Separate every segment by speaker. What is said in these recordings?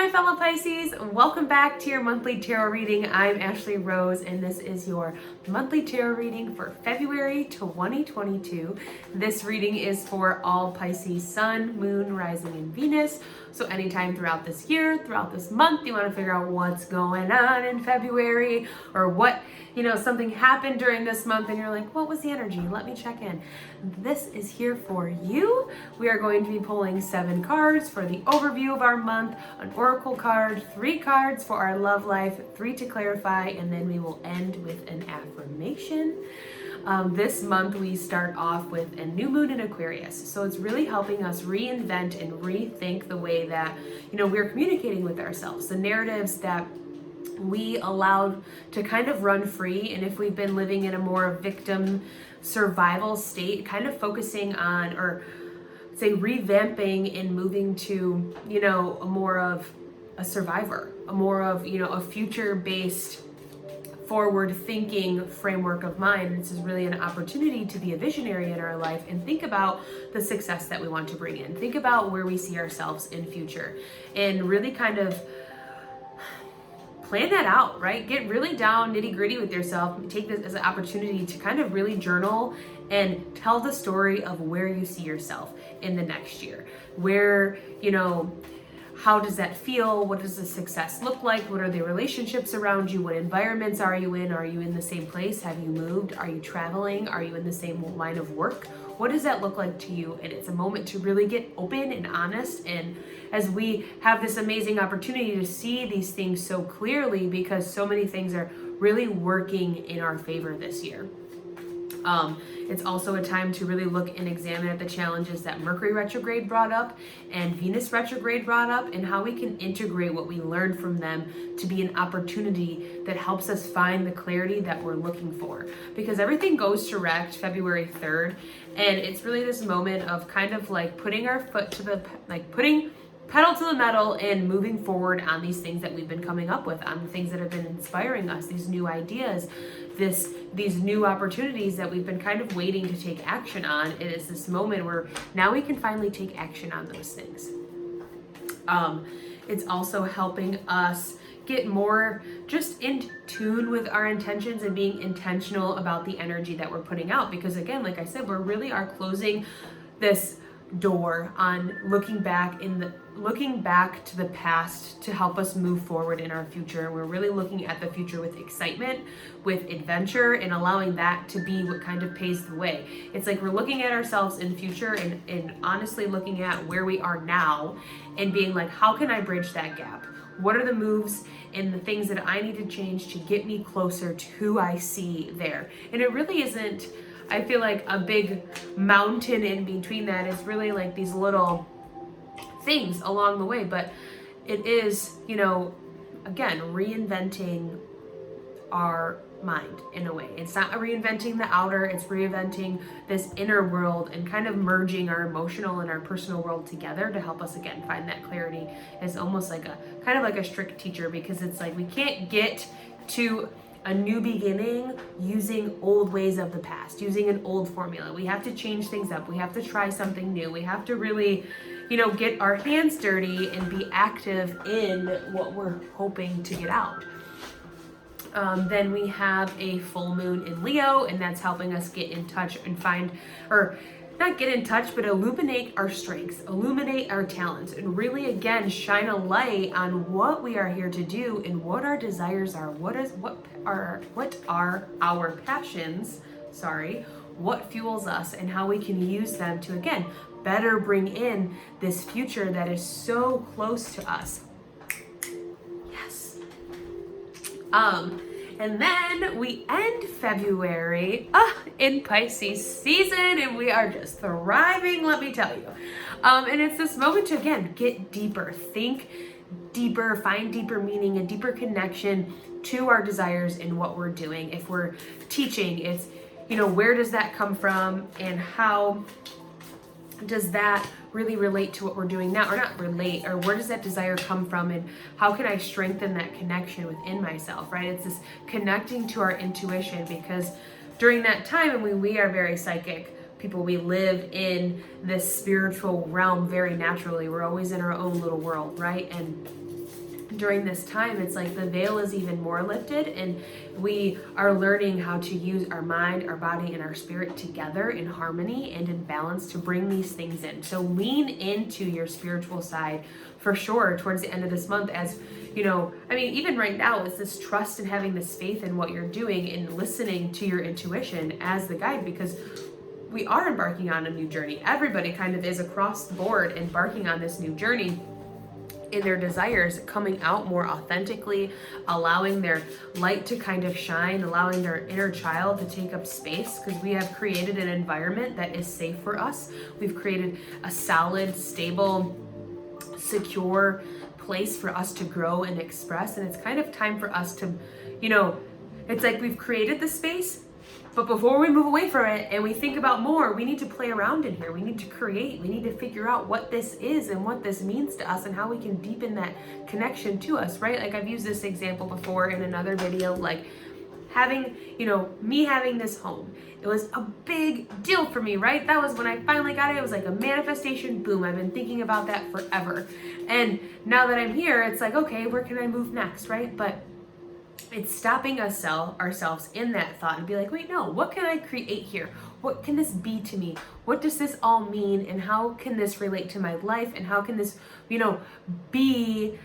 Speaker 1: Hi, my fellow Pisces. Welcome back to your monthly tarot reading. I'm Ashley Rose, and this is your monthly tarot reading for February 2022. This reading is for all Pisces Sun, Moon, Rising, and Venus. So anytime throughout this year, throughout this month, you want to figure out what's going on in February, or what, something happened during this month and you're like, what was the energy? Let me check in. This is here for you. We are going to be pulling 7 cards for the overview of our month, an oracle card, 3 cards for our love life, 3 to clarify, and then we will end with an affirmation. This month we start off with a new moon in Aquarius. So it's really helping us reinvent and rethink the way that, we're communicating with ourselves, the narratives that we allowed to kind of run free. And if we've been living in a more victim survival state, kind of focusing on, or say revamping and moving to, a more of a survivor, a more of, a future-based, forward-thinking framework of mind. This is really an opportunity to be a visionary in our life and think about the success that we want to bring in. Think about where we see ourselves in future and really kind of plan that out, right? Get really down nitty-gritty with yourself. Take this as an opportunity to kind of really journal and tell the story of where you see yourself in the next year. Where, how does that feel? What does the success look like? What are the relationships around you? What environments are you in? Are you in the same place? Have you moved? Are you traveling? Are you in the same line of work? What does that look like to you? And it's a moment to really get open and honest. And as we have this amazing opportunity to see these things so clearly, because so many things are really working in our favor this year. It's also a time to really look and examine at the challenges that Mercury retrograde brought up and Venus retrograde brought up, and how we can integrate what we learned from them to be an opportunity that helps us find the clarity that we're looking for. Because everything goes direct February 3rd, and it's really this moment of kind of like putting our foot to the, putting pedal to the metal and moving forward on these things that we've been coming up with, on the things that have been inspiring us, these new ideas, these new opportunities that we've been kind of waiting to take action on. It is this moment where now we can finally take action on those things. It's also helping us get more just in tune with our intentions and being intentional about the energy that we're putting out. Because again, like I said, we really are closing this door on looking back to the past to help us move forward in our future. We're really looking at the future with excitement, with adventure, and allowing that to be what kind of paves the way. It's like we're looking at ourselves in future and honestly looking at where we are now and being like, how can I bridge that gap? What are the moves and the things that I need to change to get me closer to who I see there? And it really isn't, I feel like, a big mountain in between that. It's really like these little things along the way, but it is, again, reinventing our mind in a way. It's not reinventing the outer, it's reinventing this inner world and kind of merging our emotional and our personal world together to help us again find that clarity. It's almost like a kind of like a strict teacher, because it's like we can't get to a new beginning using old ways of the past, using an old formula. We have to change things up. We have to try something new. We have to really, get our hands dirty and be active in what we're hoping to get out. Then we have a full moon in Leo, and that's helping us get in touch and find, or not get in touch, but illuminate our strengths, illuminate our talents, and really again shine a light on what we are here to do and what our desires are. What are our passions? What fuels us, and how we can use them to again better bring in this future that is so close to us. Yes. And then we end February in Pisces season, and we are just thriving, let me tell you. And it's this moment to, again, get deeper, think deeper, find deeper meaning, a deeper connection to our desires in what we're doing. If we're teaching, it's, where does that come from, and how does that really relate to what we're doing now, or not relate, or where does that desire come from, and how can I strengthen that connection within myself, right? It's this connecting to our intuition, because during that time, and we are very psychic people, we live in this spiritual realm very naturally. We're always in our own little world, right? And during this time, it's like the veil is even more lifted, and we are learning how to use our mind, our body, and our spirit together in harmony and in balance to bring these things in. So lean into your spiritual side for sure towards the end of this month. As you know, I mean, even right now, it's this trust and having this faith in what you're doing and listening to your intuition as the guide, because we are embarking on a new journey. Everybody kind of is across the board embarking on this new journey in their desires, coming out more authentically, allowing their light to kind of shine, allowing their inner child to take up space, because we have created an environment that is safe for us. We've created a solid, stable, secure place for us to grow and express. And it's kind of time for us to, you know, it's like we've created the space, but before we move away from it and we think about more, we need to play around in here. We need to create. We need to figure out what this is and what this means to us and how we can deepen that connection to us, right? Like I've used this example before in another video, like having, you know, me having this home. It was a big deal for me, right? That was when I finally got it. It was like a manifestation. Boom. I've been thinking about that forever. And now that I'm here, it's like, okay, where can I move next, right? But it's stopping ourselves in that thought and be like, wait, no, what can I create here? What can this be to me? What does this all mean? And how can this relate to my life? And how can this, you know, be,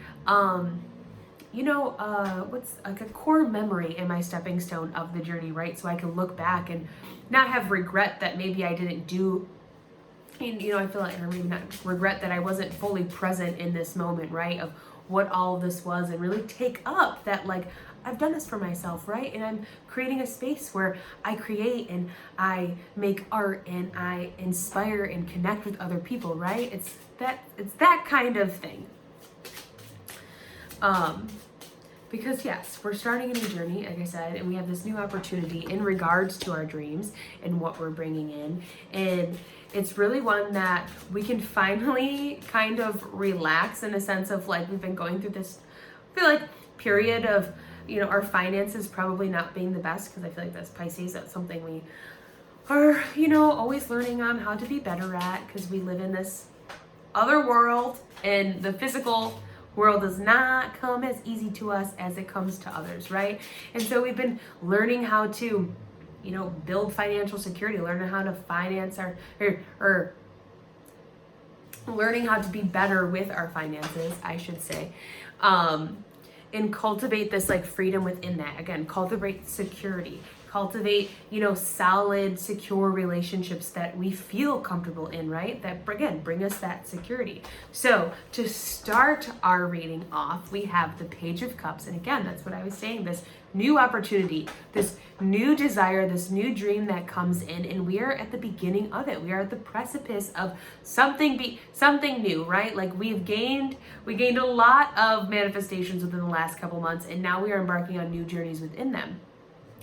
Speaker 1: what's like a core memory in my stepping stone of the journey, right? So I can look back and not have regret that maybe I didn't do, you know, I feel like, or maybe not regret that I wasn't fully present in this moment, right? Of what all of this was, and really take up that, like, I've done this for myself, right? And I'm creating a space where I create and I make art and I inspire and connect with other people, right? It's that kind of thing. Because yes, we're starting a new journey, like I said, and we have this new opportunity in regards to our dreams and what we're bringing in. And it's really one that we can finally kind of relax in a sense of, like, we've been going through this, I feel like, period of, you know, our finances probably not being the best, because I feel like that's Pisces. That's something we are, you know, always learning on how to be better at, because we live in this other world and the physical world does not come as easy to us as it comes to others, right? And so we've been learning how to, you know, build financial security, learning how to finance our, or learning how to be better with our finances, I should say. And cultivate this, like, freedom within that. Again, cultivate security, cultivate, you know, solid, secure relationships that we feel comfortable in, right? That, again, bring us that security. So to start our reading off, we have the Page of Cups. And again, that's what I was saying, this new opportunity, this new desire, this new dream that comes in, and we are at the beginning of it. We are at the precipice of something new, right? Like we gained a lot of manifestations within the last couple months, and now we are embarking on new journeys within them.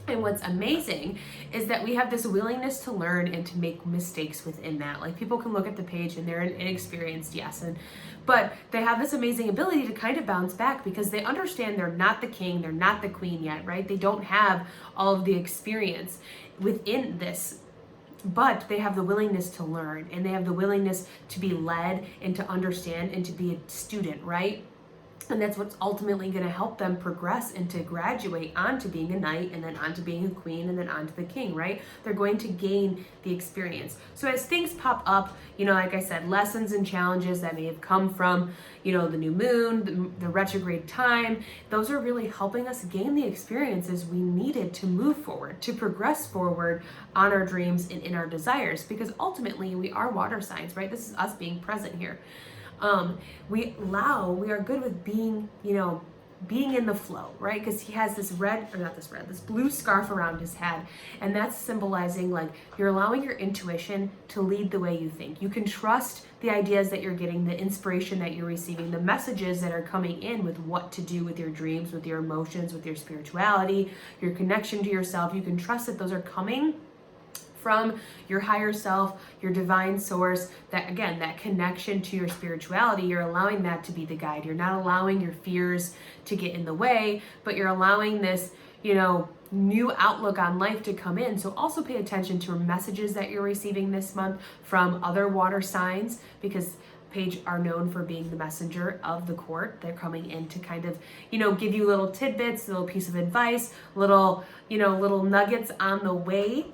Speaker 1: And what's amazing is that we have this willingness to learn and to make mistakes within that. Like, people can look at the page and they're inexperienced, yes, but they have this amazing ability to kind of bounce back because they understand they're not the king, they're not the queen yet, right? They don't have all of the experience within this, but they have the willingness to learn, and they have the willingness to be led and to understand and to be a student, right? And that's what's ultimately going to help them progress and to graduate onto being a knight, and then onto being a queen, and then onto the king, right? They're going to gain the experience. So as things pop up, you know, like I said, lessons and challenges that may have come from, you know, the new moon, the retrograde time, those are really helping us gain the experiences we needed to move forward, to progress forward on our dreams and in our desires, because ultimately we are water signs, right? This is us being present here. We are good with being, you know, being in the flow, right? Because he has this this blue scarf around his head. And that's symbolizing, like, you're allowing your intuition to lead the way you think. You can trust the ideas that you're getting, the inspiration that you're receiving, the messages that are coming in with what to do with your dreams, with your emotions, with your spirituality, your connection to yourself. You can trust that those are coming from your higher self, your divine source, that, again, that connection to your spirituality. You're allowing that to be the guide. You're not allowing your fears to get in the way, but you're allowing this, you know, new outlook on life to come in. So also pay attention to messages that you're receiving this month from other water signs, because page are known for being the messenger of the court. They're coming in to kind of, give you little tidbits, little piece of advice, little nuggets on the way.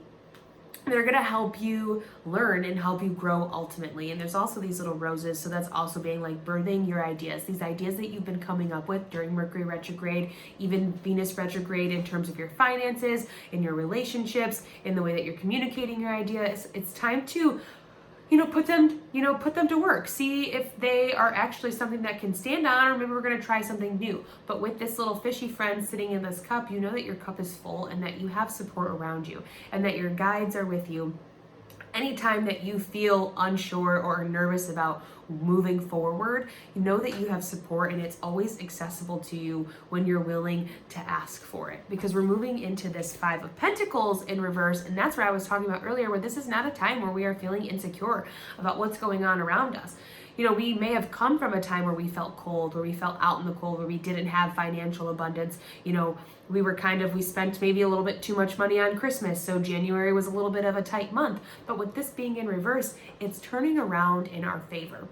Speaker 1: They're going to help you learn and help you grow ultimately. And there's also these little roses. So that's also being like birthing your ideas, these ideas that you've been coming up with during Mercury retrograde, even Venus retrograde, in terms of your finances, in your relationships, in the way that you're communicating your ideas. It's time to put them to work. See if they are actually something that can stand on, or maybe we're going to try something new. But with this little fishy friend sitting in this cup, you know that your cup is full and that you have support around you and that your guides are with you. Anytime that you feel unsure or nervous about moving forward, you know that you have support, and it's always accessible to you when you're willing to ask for it. Because we're moving into this 5 of Pentacles in reverse, and that's where I was talking about earlier, where this is not a time where we are feeling insecure about what's going on around us. We may have come from a time where we felt cold, where we felt out in the cold, where we didn't have financial abundance. We spent maybe a little bit too much money on Christmas, so January was a little bit of a tight month. But with this being in reverse, it's turning around in our favor.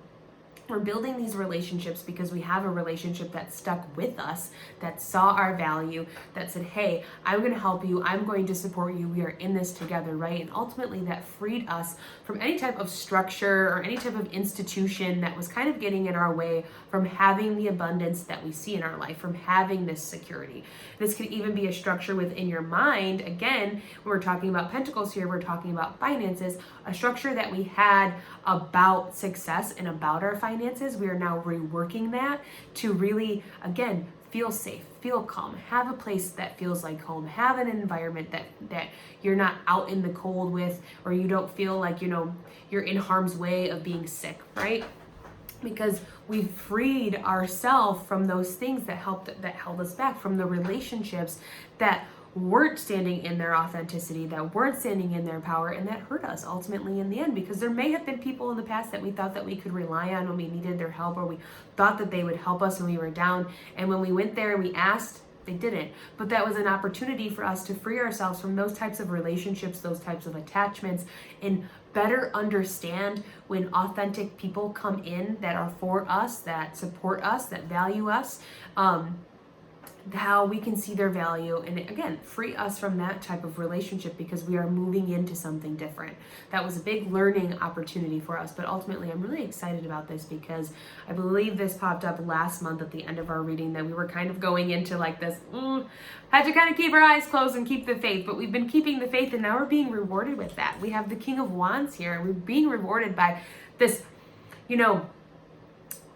Speaker 1: We're building these relationships because we have a relationship that stuck with us, that saw our value, that said, hey, I'm going to help you. I'm going to support you. We are in this together, right? And ultimately that freed us from any type of structure or any type of institution that was kind of getting in our way from having the abundance that we see in our life, from having this security. This could even be a structure within your mind. Again, when we're talking about pentacles here, we're talking about finances, a structure that we had about success and about our finances. We are now reworking that to really, again, feel safe, feel calm, have a place that feels like home, have an environment that you're not out in the cold with, or you don't feel like, you're in harm's way of being sick, right? Because we've freed ourselves from those things that held us back, from the relationships that weren't standing in their authenticity, that weren't standing in their power, and that hurt us ultimately in the end. Because there may have been people in the past that we thought that we could rely on when we needed their help, or we thought that they would help us when we were down, and when we went there and we asked, they didn't. But that was an opportunity for us to free ourselves from those types of relationships, those types of attachments, and better understand when authentic people come in that are for us, that support us, that value us, how we can see their value, and again, free us from that type of relationship, because we are moving into something different. That was a big learning opportunity for us, but ultimately I'm really excited about this because I believe this popped up last month at the end of our reading, that we were kind of going into like this, had to kind of keep our eyes closed and keep the faith, but we've been keeping the faith, and now we're being rewarded with that. We have the King of Wands here, and we're being rewarded by this,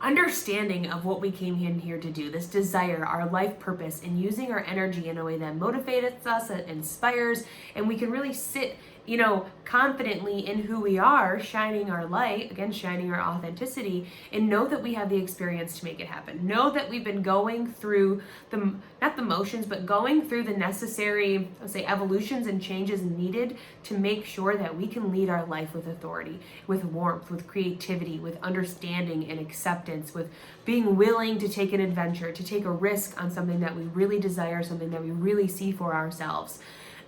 Speaker 1: understanding of what we came in here to do, this desire, our life purpose, and using our energy in a way that motivates us, that inspires, and we can really sit, confidently in who we are, shining our light, again, shining our authenticity, and know that we have the experience to make it happen. Know that we've been going through not the motions, but going through the necessary, let's say, evolutions and changes needed to make sure that we can lead our life with authority, with warmth, with creativity, with understanding and acceptance, with being willing to take an adventure, to take a risk on something that we really desire, something that we really see for ourselves.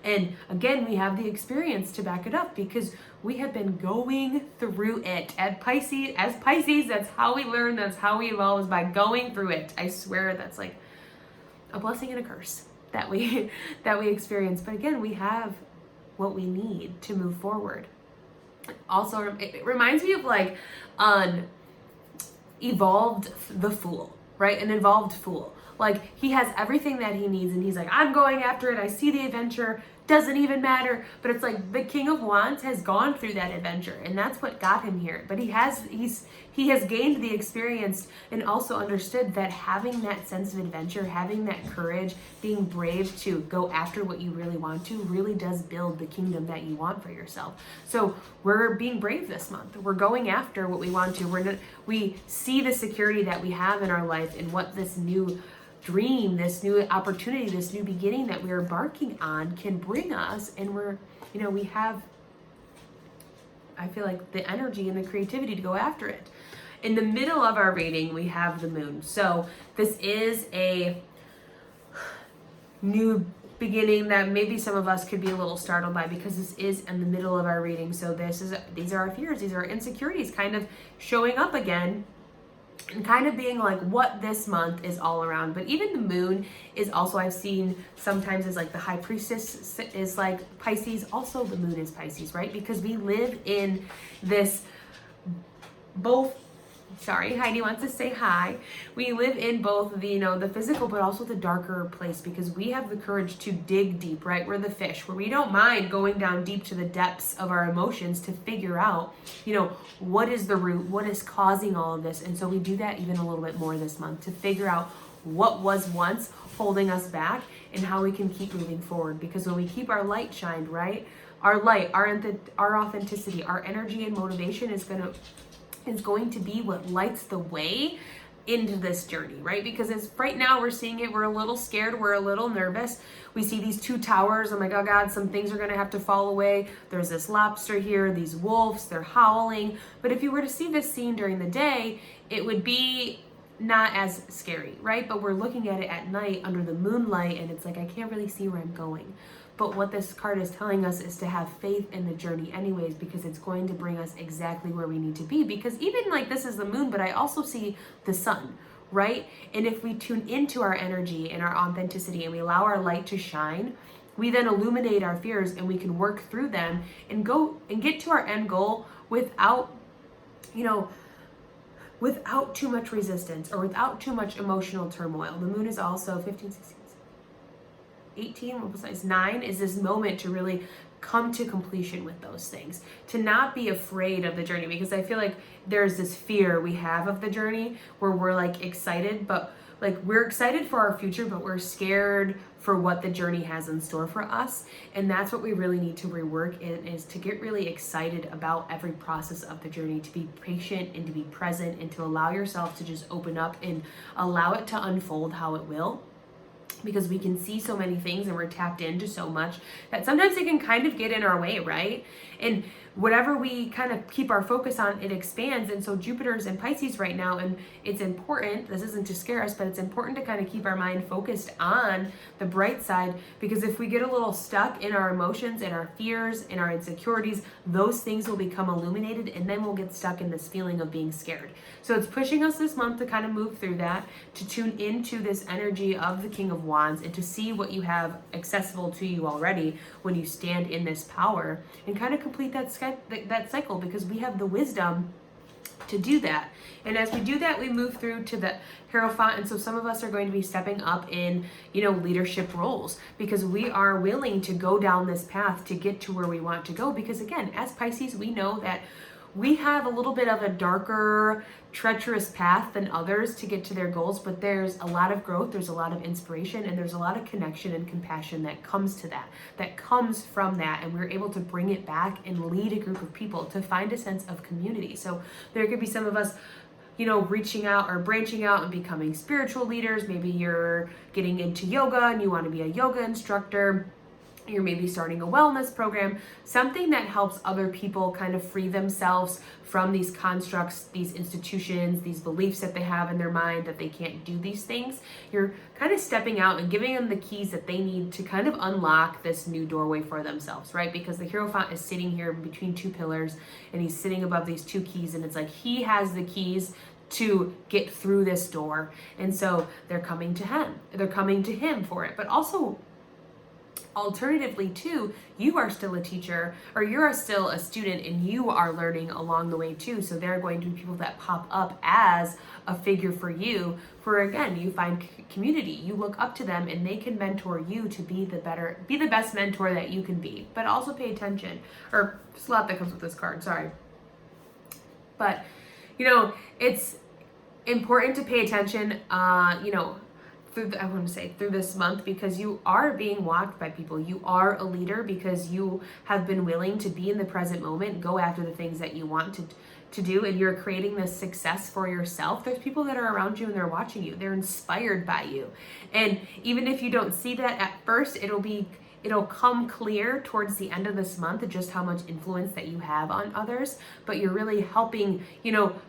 Speaker 1: And again, we have the experience to back it up because we have been going through it. As Pisces, that's how we learn, that's how we evolve, is by going through it. I swear that's like a blessing and a curse that we experience. But again, we have what we need to move forward. Also, it reminds me of like an evolved the fool, right? An evolved fool. Like, he has everything that he needs, and he's like, I'm going after it. I see the adventure. Doesn't even matter. But it's like the King of Wands has gone through that adventure, and that's what got him here. But he has gained the experience and also understood that having that sense of adventure, having that courage, being brave to go after what you really want to, really does build the kingdom that you want for yourself. So we're being brave this month. We're going after what we want to. We see the security that we have in our life and what this new dream, this new opportunity, this new beginning that we're embarking on can bring us, and we have, I feel like, the energy and the creativity to go after it. In the middle of our reading, we have the moon. So this is a new beginning that maybe some of us could be a little startled by, because this is in the middle of our reading. So these are our fears, these are our insecurities kind of showing up again, and kind of being like what this month is all around. But even the moon is also, I've seen sometimes as like the high priestess is like Pisces. Also the moon is Pisces, right? Because we live in this both, sorry, Heidi wants to say hi. We live in both the, the physical, but also the darker place, because we have the courage to dig deep, right? We're the fish, where we don't mind going down deep to the depths of our emotions to figure out, what is the root, what is causing all of this. And so we do that even a little bit more this month to figure out what was once holding us back and how we can keep moving forward. Because when we keep our light shined, right? Our light, our authenticity, our energy and motivation is going to be what lights the way into this journey, right? Because it's right now we're seeing it, we're a little scared, we're a little nervous. We see these two towers. I'm like, oh God, some things are gonna have to fall away. There's this lobster here, these wolves, they're howling. But if you were to see this scene during the day, it would be not as scary, right? But we're looking at it at night under the moonlight, and it's like, I can't really see where I'm going. But what this card is telling us is to have faith in the journey anyways, because it's going to bring us exactly where we need to be. Because even like this is the moon, but I also see the sun, right? And if we tune into our energy and our authenticity and we allow our light to shine, we then illuminate our fears and we can work through them and go and get to our end goal without, without too much resistance or without too much emotional turmoil. The moon is also 15, 16, 18, what was I, 9 is this moment to really come to completion with those things, to not be afraid of the journey, because I feel like there's this fear we have of the journey where we're like excited, but like we're excited for our future, but we're scared for what the journey has in store for us. And that's what we really need to rework in, is to get really excited about every process of the journey, to be patient and to be present and to allow yourself to just open up and allow it to unfold how it will. Because we can see so many things and we're tapped into so much that sometimes it can kind of get in our way, right? And whatever we kind of keep our focus on, it expands. And so Jupiter's in Pisces right now, and it's important, this isn't to scare us, but it's important to kind of keep our mind focused on the bright side, because if we get a little stuck in our emotions and our fears and our insecurities, those things will become illuminated, and then we'll get stuck in this feeling of being scared. So it's pushing us this month to kind of move through that, to tune into this energy of the King of Wands and to see what you have accessible to you already when you stand in this power, and kind of complete that cycle, because we have the wisdom to do that. And as we do that, we move through to the Hierophant. And so some of us are going to be stepping up in, leadership roles, because we are willing to go down this path to get to where we want to go. Because again, as Pisces, we know that we have a little bit of a darker, treacherous path than others to get to their goals, but there's a lot of growth, there's a lot of inspiration, and there's a lot of connection and compassion that comes to that comes from that, and we're able to bring it back and lead a group of people to find a sense of community. So there could be some of us, reaching out or branching out and becoming spiritual leaders. Maybe you're getting into yoga and you want to be a yoga instructor. You're maybe starting a wellness program, something that helps other people kind of free themselves from these constructs, these institutions, these beliefs that they have in their mind that they can't do these things. You're kind of stepping out and giving them the keys that they need to kind of unlock this new doorway for themselves, right? Because the Hierophant is sitting here between two pillars, and he's sitting above these two keys, and it's like he has the keys to get through this door. And so they're coming to him. They're coming to him for it. But also, alternatively too, you are still a teacher, or you're still a student, and you are learning along the way too. So there are going to be people that pop up as a figure for you, for again, you find community, you look up to them, and they can mentor you to be the best mentor that you can be. But also pay attention, or just a lot that comes with this card, sorry. But it's important to pay attention, through this month, because you are being walked by people. You are a leader because you have been willing to be in the present moment, go after the things that you want to do, and you're creating this success for yourself. There's people that are around you and they're watching you. They're inspired by you. And even if you don't see that at first, it'll come clear towards the end of this month just how much influence that you have on others, but you're really helping,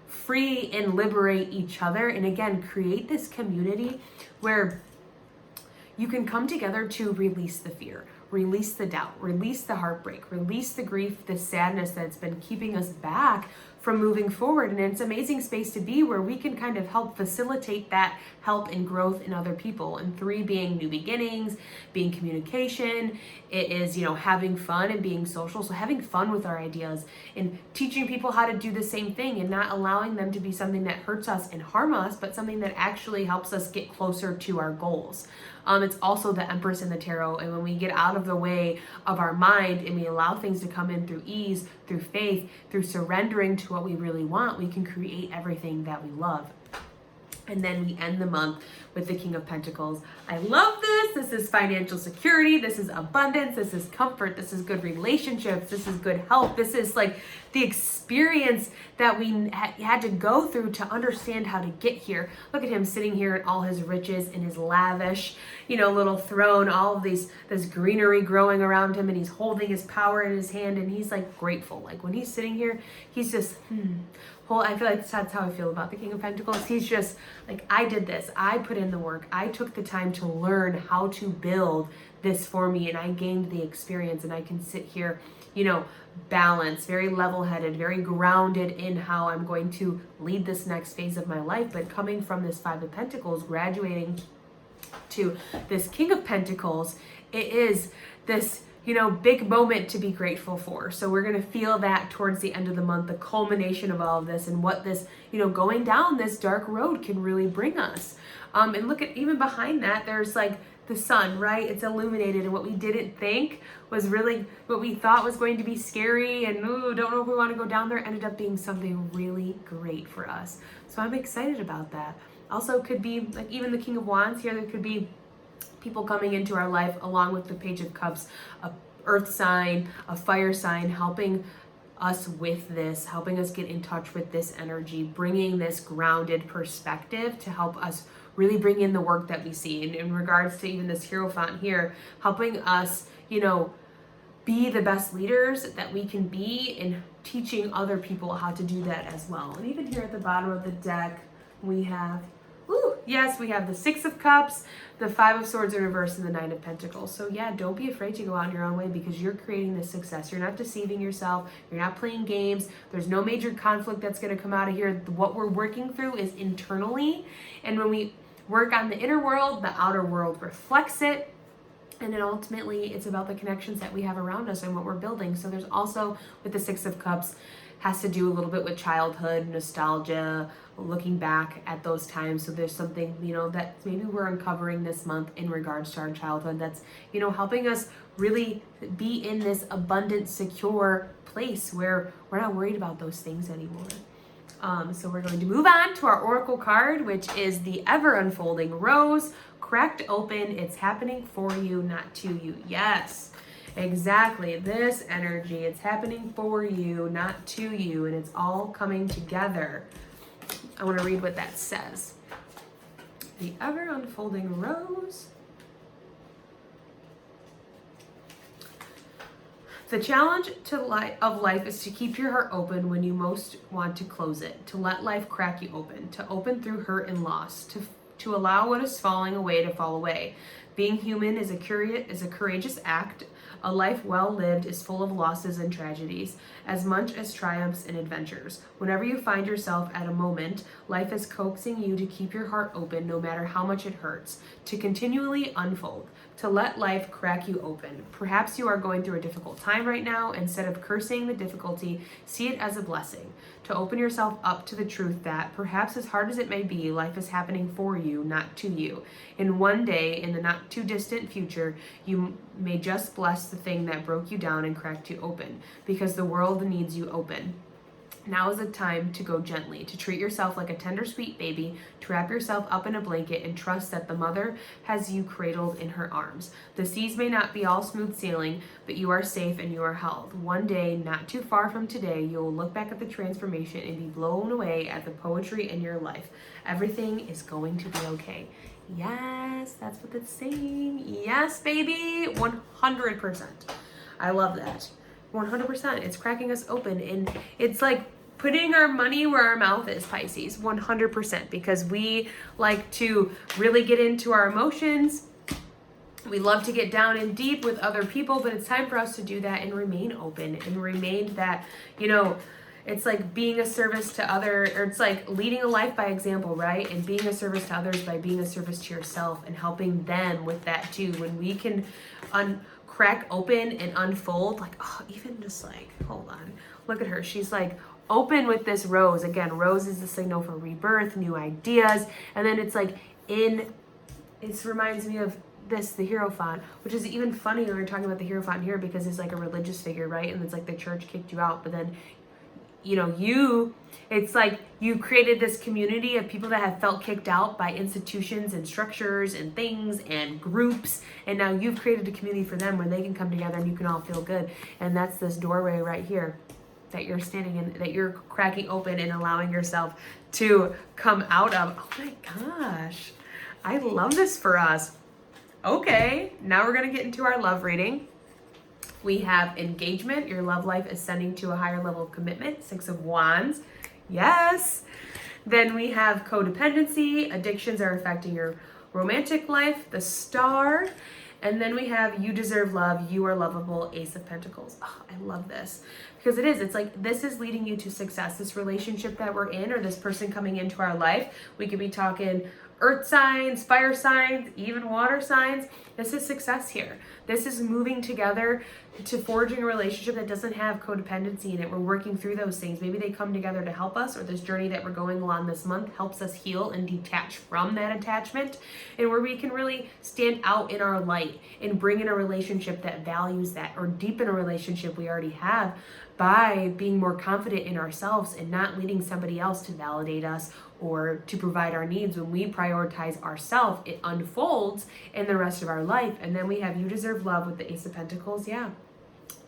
Speaker 1: free and liberate each other. And again, create this community where you can come together to release the fear, release the doubt, release the heartbreak, release the grief, the sadness that's been keeping us back from moving forward. And it's an amazing space to be where we can kind of help facilitate that help and growth in other people. And 3 being new beginnings, being communication. It is, having fun and being social. So having fun with our ideas and teaching people how to do the same thing and not allowing them to be something that hurts us and harm us, but something that actually helps us get closer to our goals. It's also the Empress in the Tarot. And when we get out of the way of our mind and we allow things to come in through ease, through faith, through surrendering to what we really want, we can create everything that we love. And then we end the month with the King of Pentacles. I love this. This is financial security. This is abundance. This is comfort. This is good relationships. This is good health. This is like the experience that we had to go through to understand how to get here. Look at him sitting here in all his riches, in his lavish, little throne, all of this greenery growing around him, and he's holding his power in his hand, and he's like grateful. Like when he's sitting here, he's just, I feel like that's how I feel about the King of Pentacles. He's just like, I did this. I put in the work. I took the time to learn how to build this for me, and I gained the experience, and I can sit here, balanced, very level-headed, very grounded in how I'm going to lead this next phase of my life. But coming from this 5 of Pentacles, graduating to this King of Pentacles, it is this big moment to be grateful for. So we're going to feel that towards the end of the month, the culmination of all of this and what this, going down this dark road can really bring us. And look at, even behind that, there's like the sun, right? It's illuminated, and what we didn't think was really, what we thought was going to be scary and don't know if we want to go down there, ended up being something really great for us. So I'm excited about that. Also could be like even the King of Wands here, there could be people coming into our life along with the Page of Cups, a earth sign, a fire sign, helping us with this, helping us get in touch with this energy, bringing this grounded perspective to help us really bring in the work that we see. And in regards to even this Hierophant here, helping us, be the best leaders that we can be, and teaching other people how to do that as well. And even here at the bottom of the deck, we have we have the 6 of Cups, the 5 of Swords in reverse, and the 9 of Pentacles. So yeah, don't be afraid to go out on your own way, because you're creating this success. You're not deceiving yourself. You're not playing games. There's no major conflict that's going to come out of here. What we're working through is internally. And when we work on the inner world, the outer world reflects it. And then ultimately, it's about the connections that we have around us and what we're building. So there's also, with the 6 of Cups, has to do a little bit with childhood, nostalgia, looking back at those times. So there's something, that maybe we're uncovering this month in regards to our childhood that's, helping us really be in this abundant, secure place where we're not worried about those things anymore. So we're going to move on to our Oracle card, which is the Ever Unfolding Rose. Cracked open, it's happening for you, not to you. Yes, exactly. This energy, it's happening for you, not to you, and it's all coming together. I want to read what that says. The Ever Unfolding Rose. The challenge of life is to keep your heart open when you most want to close it, to let life crack you open, to open through hurt and loss, to allow what is falling away to fall away. Being human is a courageous act. A life well lived is full of losses and tragedies, as much as triumphs and adventures. Whenever you find yourself at a moment, life is coaxing you to keep your heart open no matter how much it hurts, to continually unfold, to let life crack you open. Perhaps you are going through a difficult time right now. Instead of cursing the difficulty, see it as a blessing, to open yourself up to the truth that, perhaps as hard as it may be, life is happening for you, not to you. In one day, in the not too distant future, you may just bless the thing that broke you down and cracked you open, because the world needs you open. Now is the time to go gently, to treat yourself like a tender, sweet baby, to wrap yourself up in a blanket and trust that the mother has you cradled in her arms. The seas may not be all smooth sailing, but you are safe and you are held. One day, not too far from today, you will look back at the transformation and be blown away at the poetry in your life. Everything is going to be okay. Yes, that's what it's saying. Yes, baby, 100%. I love that. 100%. It's cracking us open, and it's like putting our money where our mouth is, Pisces. 100%, because we like to really get into our emotions We love to get down and deep with other people, but it's time for us to do that and remain open and remain that, you know, it's like being a service to other, or it's like leading a life by example, right? And being a service to others by being a service to yourself and helping them with that too. When we can crack open and unfold, like, oh, even just like, hold on, look at her. She's like open with this rose. Again, rose is the signal for rebirth, new ideas. And then it's like it reminds me of this, the Hierophant, which is even funnier when we're talking about the Hierophant here because it's like a religious figure, right? And it's like the church kicked you out, but then you know, it's like you created this community of people that have felt kicked out by institutions and structures and things and groups. And now you've created a community for them where they can come together and you can all feel good. And that's this doorway right here that you're standing in, that you're cracking open and allowing yourself to come out of. Oh my gosh. I love this for us. Okay, now we're going to get into our love reading. We have engagement. Your love life ascending to a higher level of commitment. 6 of Wands. Yes. Then we have codependency. Addictions are affecting your romantic life. The Star. And then we have you deserve love. You are lovable. Ace of Pentacles. Oh, I love this. Because it is. It's like this is leading you to success. This relationship that we're in or this person coming into our life. We could be talking earth signs, fire signs, even water signs. This is success here. This is moving together to forging a relationship that doesn't have codependency in it. We're working through those things. Maybe they come together to help us, or this journey that we're going along this month helps us heal and detach from that attachment, and where we can really stand out in our light and bring in a relationship that values that, or deepen a relationship we already have by being more confident in ourselves and not needing somebody else to validate us or to provide our needs. When we prioritize ourselves, it unfolds in the rest of our life. And then we have you deserve love with the Ace of Pentacles. Yeah,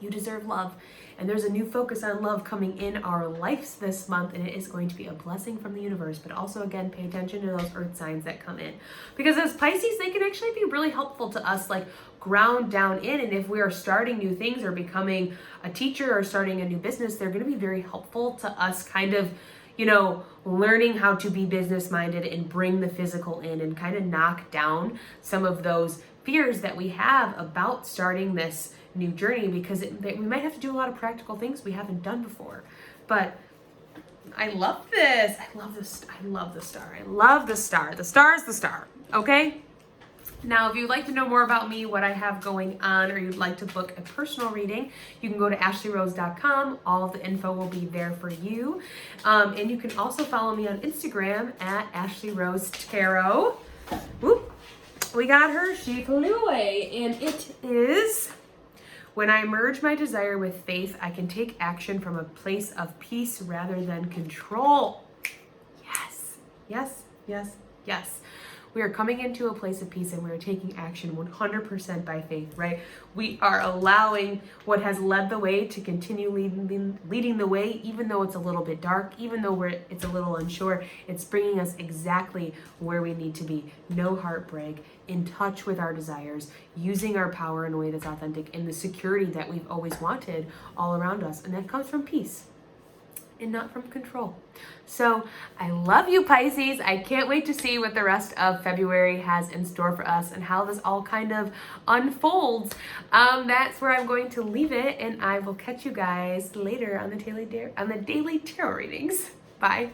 Speaker 1: you deserve love. And there's a new focus on love coming in our lives this month, and it is going to be a blessing from the universe. But also, again, pay attention to those earth signs that come in, because as Pisces, they can actually be really helpful to us, like ground down in. And if we are starting new things or becoming a teacher or starting a new business, they're going to be very helpful to us kind of, you know, learning how to be business minded and bring the physical in and kind of knock down some of those fears that we have about starting this new journey, because we might have to do a lot of practical things we haven't done before. But I love this. I love this. I love the Star. I love the Star. The Star is the Star. Okay. Now, if you'd like to know more about me, what I have going on, or you'd like to book a personal reading, you can go to ashleyrose.com. All of the info will be there for you. And you can also follow me on Instagram at ashleyrose.tarot. Whoop. We got her. She flew away. And it is, when I merge my desire with faith, I can take action from a place of peace rather than control. Yes, yes, yes, yes. We are coming into a place of peace and we are taking action 100% by faith, right? We are allowing what has led the way to continue leading the way, even though it's a little bit dark, even though it's a little unsure. It's bringing us exactly where we need to be. No heartbreak, in touch with our desires, using our power in a way that's authentic, and the security that we've always wanted all around us. And that comes from peace and not from control. So I love you, Pisces. I can't wait to see what the rest of February has in store for us and how this all kind of unfolds. That's where I'm going to leave it, and I will catch you guys later on the daily tarot readings. Bye.